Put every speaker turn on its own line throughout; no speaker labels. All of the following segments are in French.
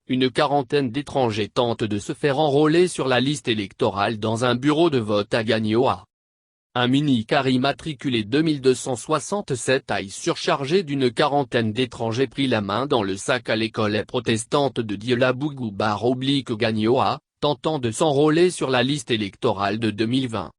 une quarantaine d'étrangers tentent de se faire enrôler sur la liste électorale dans un bureau de vote à Gagnoa. Un mini-car immatriculé 2267 aille surchargé d'une quarantaine d'étrangers prit la main dans le sac à l'école protestante de Dioulabougou-Gagnoa, tentant de s'enrôler sur la liste électorale de 2020.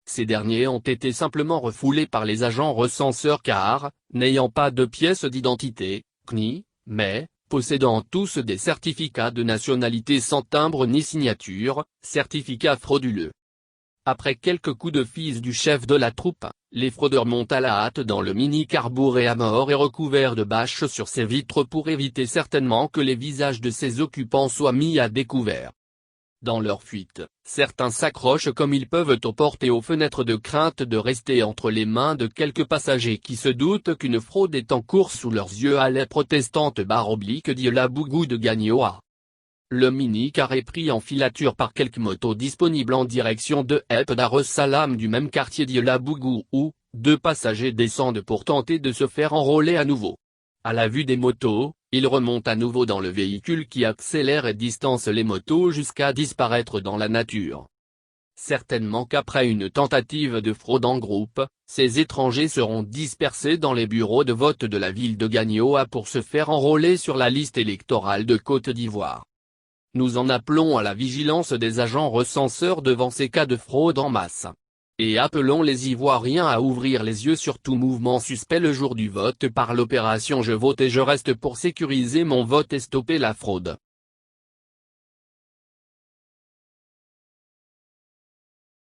Ces derniers ont été simplement refoulés par les agents recenseurs car, n'ayant pas de pièce d'identité, CNI, mais, possédant tous des certificats de nationalité sans timbre ni signature, certificats frauduleux. Après quelques coups de fils du chef de la troupe, les fraudeurs montent à la hâte dans le mini-car bourré à mort et recouvert de bâches sur ses vitres pour éviter certainement que les visages de ses occupants soient mis à découvert. Dans leur fuite, certains s'accrochent comme ils peuvent aux portes et aux fenêtres de crainte de rester entre les mains de quelques passagers qui se doutent qu'une fraude est en cours sous leurs yeux à la protestante Dioulabougou de Gagnoa. Le mini-car est pris en filature par quelques motos disponibles en direction de Ep Dar-es-Salam du même quartier Dioulabougou où, deux passagers descendent pour tenter de se faire enrôler à nouveau. À la vue des motos, ils remontent à nouveau dans le véhicule qui accélère et distance les motos jusqu'à disparaître dans la nature. Certainement qu'après une tentative de fraude en groupe, ces étrangers seront dispersés dans les bureaux de vote de la ville de Gagnoa pour se faire enrôler sur la liste électorale de Côte d'Ivoire. Nous en appelons à la vigilance des agents recenseurs devant ces cas de fraude en masse. Et appelons les Ivoiriens à ouvrir les yeux sur tout mouvement suspect le jour du vote par l'opération Je vote et je reste pour sécuriser mon vote et stopper la fraude.